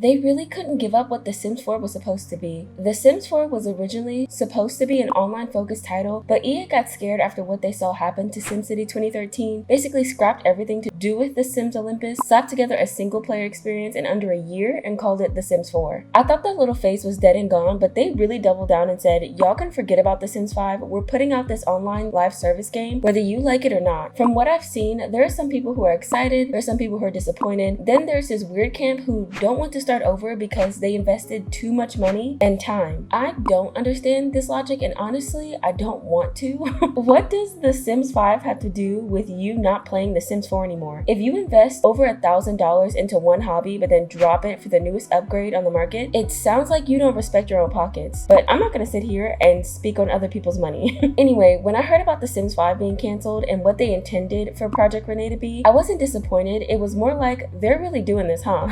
They really couldn't give up what The Sims 4 was supposed to be. The Sims 4 was originally supposed to be an online-focused title, but EA got scared after what they saw happen to SimCity 2013, basically scrapped everything to do with The Sims Olympus, slapped together a single-player experience in under a year, and called it The Sims 4. I thought that little phase was dead and gone, but they really doubled down and said, y'all can forget about The Sims 5, we're putting out this online live service game, whether you like it or not. From what I've seen, there are some people who are excited, there are some people who are disappointed, then there's this weird camp who don't want to start over because they invested too much money and time. I don't understand this logic, and honestly, I don't want to. What does The Sims 5 have to do with you not playing The Sims 4 anymore? If you invest over $1,000 into one hobby but then drop it for the newest upgrade on the market, it sounds like you don't respect your own pockets. But I'm not gonna sit here and speak on other people's money. Anyway, when I heard about The Sims 5 being canceled and what they intended for Project Rene to be, I wasn't disappointed. It was more like, they're really doing this, huh?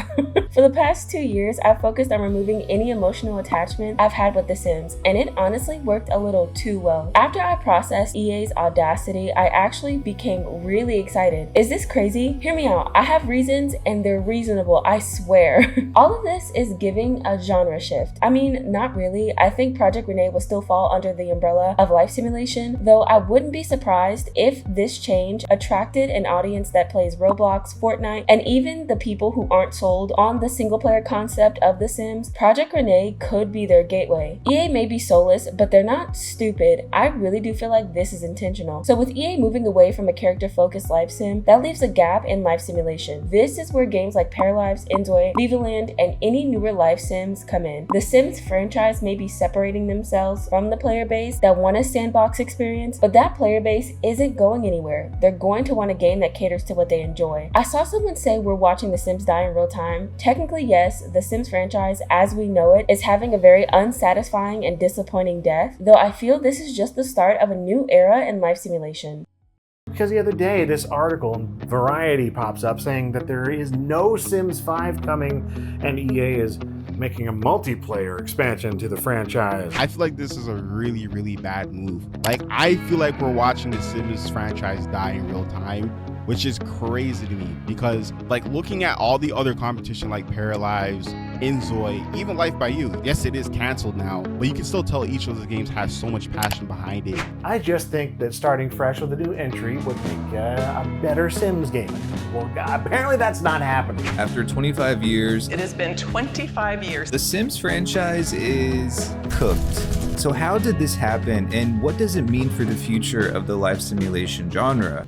For the past 2 years, I've focused on removing any emotional attachment I've had with The Sims, and it honestly worked a little too well. After I processed EA's audacity, I actually became really excited. Is this crazy? Hear me out. I have reasons, and they're reasonable, I swear. All of this is giving a genre shift. I mean, not really. I think Project Rene will still fall under the umbrella of life simulation, though I wouldn't be surprised if this change attracted an audience that plays Roblox, Fortnite, and even the people who aren't sold on the single-player concept of The Sims. Project Rene could be their gateway. EA may be soulless, but they're not stupid. I really do feel like this is intentional. So with EA moving away from a character-focused life sim, that leaves a gap in life simulation. This is where games like Paralives, Inzoi, Viva Land, and any newer life sims come in. The Sims franchise may be separating themselves from the player base that want a sandbox experience, but that player base isn't going anywhere. They're going to want a game that caters to what they enjoy. I saw someone say we're watching The Sims die in real time. Technically, yes, the Sims franchise, as we know it, is having a very unsatisfying and disappointing death, though I feel this is just the start of a new era in life simulation. Because the other day, this article in Variety pops up saying that there is no Sims 5 coming, and EA is making a multiplayer expansion to the franchise. I feel like this is a really, really bad move. Like, I feel like we're watching the Sims franchise die in real time, which is crazy to me because, like, looking at all the other competition like Paralives, Inzoi, even Life by You, yes, it is canceled now, but you can still tell each of the games has so much passion behind it. I just think that starting fresh with a new entry would make a better Sims game. Well, apparently that's not happening. After 25 years, it has been 25 years. The Sims franchise is cooked. So how did this happen, and what does it mean for the future of the life simulation genre?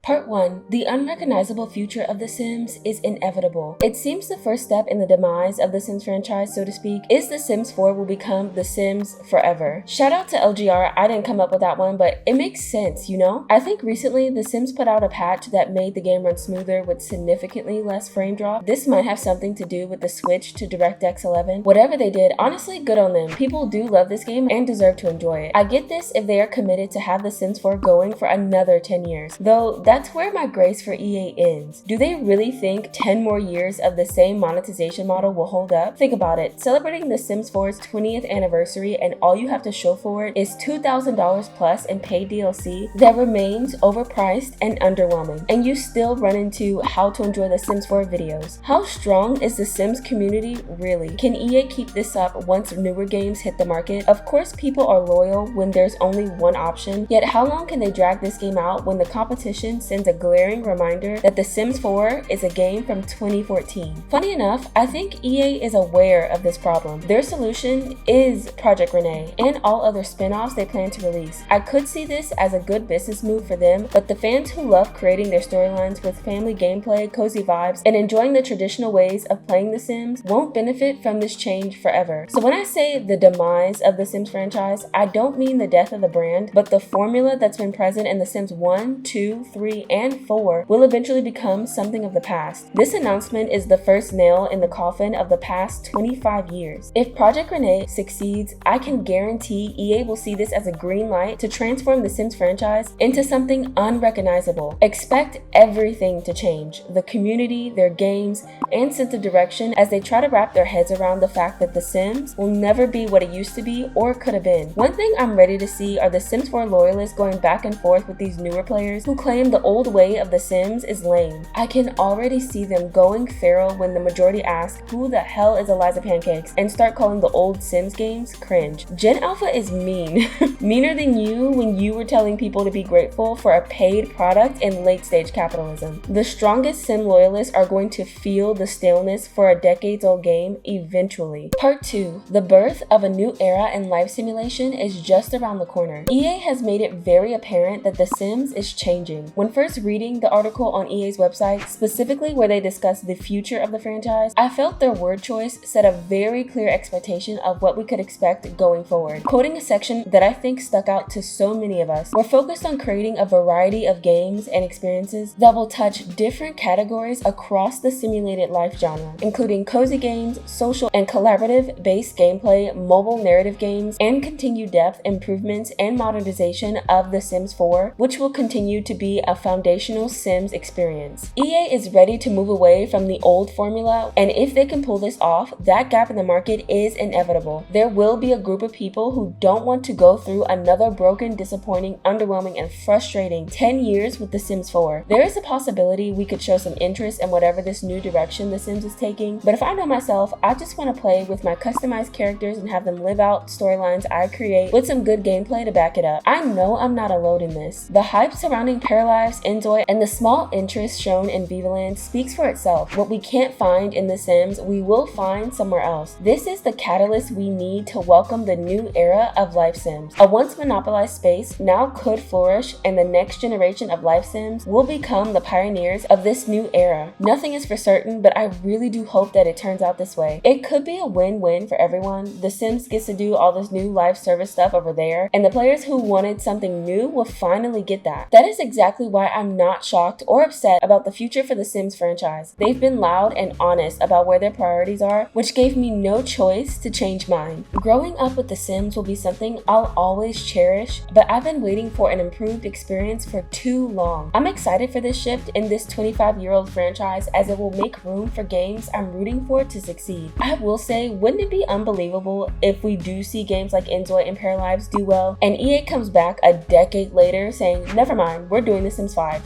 Part 1. The unrecognizable future of The Sims is inevitable. It seems the first step in the demise of the Sims franchise, so to speak, is The Sims 4 will become The Sims forever. Shout out to LGR, I didn't come up with that one, but it makes sense, you know? I think recently The Sims put out a patch that made the game run smoother with significantly less frame drop. This might have something to do with the switch to DirectX 11. Whatever they did, honestly, good on them. People do love this game and deserve to enjoy it. I get this if they are committed to have The Sims 4 going for another 10 years, though that's where my grace for EA ends. Do they really think 10 more years of the same monetization model will hold up? Think about it. Celebrating The Sims 4's 20th anniversary and all you have to show for it is $2,000 plus in paid DLC that remains overpriced and underwhelming, and you still run into how to enjoy The Sims 4 videos. How strong is the Sims community really? Can EA keep this up once newer games hit the market? Of course people are loyal when there's only one option, yet how long can they drag this game out when the competition sends a glaring reminder that The Sims 4 is a game from 2014. Funny enough, I think EA is aware of this problem. Their solution is Project Rene and all other spin-offs they plan to release. I could see this as a good business move for them, but the fans who love creating their storylines with family gameplay, cozy vibes, and enjoying the traditional ways of playing The Sims won't benefit from this change forever. So when I say the demise of The Sims franchise, I don't mean the death of the brand, but the formula that's been present in The Sims 1, 2, 3, and 4 will eventually become something of the past. This announcement is the first nail in the coffin of the past 25 years. If Project Rene succeeds, I can guarantee EA will see this as a green light to transform the Sims franchise into something unrecognizable. Expect everything to change: the community, their games, and sense of direction as they try to wrap their heads around the fact that The Sims will never be what it used to be or could have been. One thing I'm ready to see are the Sims 4 loyalists going back and forth with these newer players who claim the old way of The Sims is lame. I can already see them going feral when the majority ask who the hell is Eliza Pancakes and start calling the old Sims games cringe. Gen Alpha is mean. Meaner than you when you were telling people to be grateful for a paid product in late stage capitalism. The strongest Sim loyalists are going to feel the staleness for a decades-old game eventually. Part 2. The birth of a new era in life simulation is just around the corner. EA has made it very apparent that The Sims is changing. When first reading the article on EA's website, specifically where they discuss the future of the franchise, I felt their word choice set a very clear expectation of what we could expect going forward. Quoting a section that I think stuck out to so many of us, we're focused on creating a variety of games and experiences that will touch different categories across the simulated life genre, including cozy games, social and collaborative-based gameplay, mobile narrative games, and continued depth, improvements, and modernization of The Sims 4, which will continue to be a foundational Sims experience. EA is ready to move away from the old formula, and if they can pull this off, that gap in the market is inevitable. There will be a group of people who don't want to go through another broken, disappointing, underwhelming, and frustrating 10 years with The Sims 4. There is a possibility we could show some interest in whatever this new direction The Sims is taking, but if I know myself, I just want to play with my customized characters and have them live out storylines I create with some good gameplay to back it up. I know I'm not alone in this. The hype surrounding paralives, inzoi, and the small interest shown in Vivaland speaks for itself. What we can't find in The Sims, we will find somewhere else. This is the catalyst we need to welcome the new era of life sims. A once monopolized space now could flourish, and the next generation of life sims will become the pioneers of this new era. Nothing is for certain, but I really do hope that it turns out this way. It could be a win-win for everyone. The Sims gets to do all this new live service stuff over there, and the players who wanted something new will finally get that. That is exactly why I'm not shocked or upset about the future for the Sims franchise. They've been loud and honest about where their priorities are, which gave me no choice to change mine. Growing up with The Sims will be something I'll always cherish, but I've been waiting for an improved experience for too long. I'm excited for this shift in this 25-year-old franchise, as it will make room for games I'm rooting for to succeed. I will say, wouldn't it be unbelievable if we do see games like inzoi and paralives do well, and EA comes back a decade later saying, never mind, we're doing The Sims 5.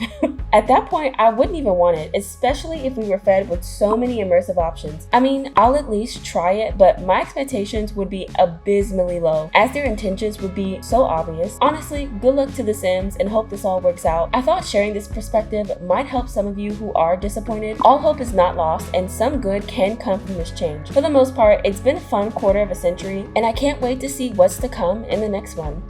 At that point, I wouldn't even want it, especially if we were fed with so many immersive options. I mean, I'll at least try it, but my expectations would be abysmally low, as their intentions would be so obvious. Honestly, good luck to The Sims and hope this all works out. I thought sharing this perspective might help some of you who are disappointed. All hope is not lost, and some good can come from this change. For the most part, it's been a fun quarter of a century, and I can't wait to see what's to come in the next one.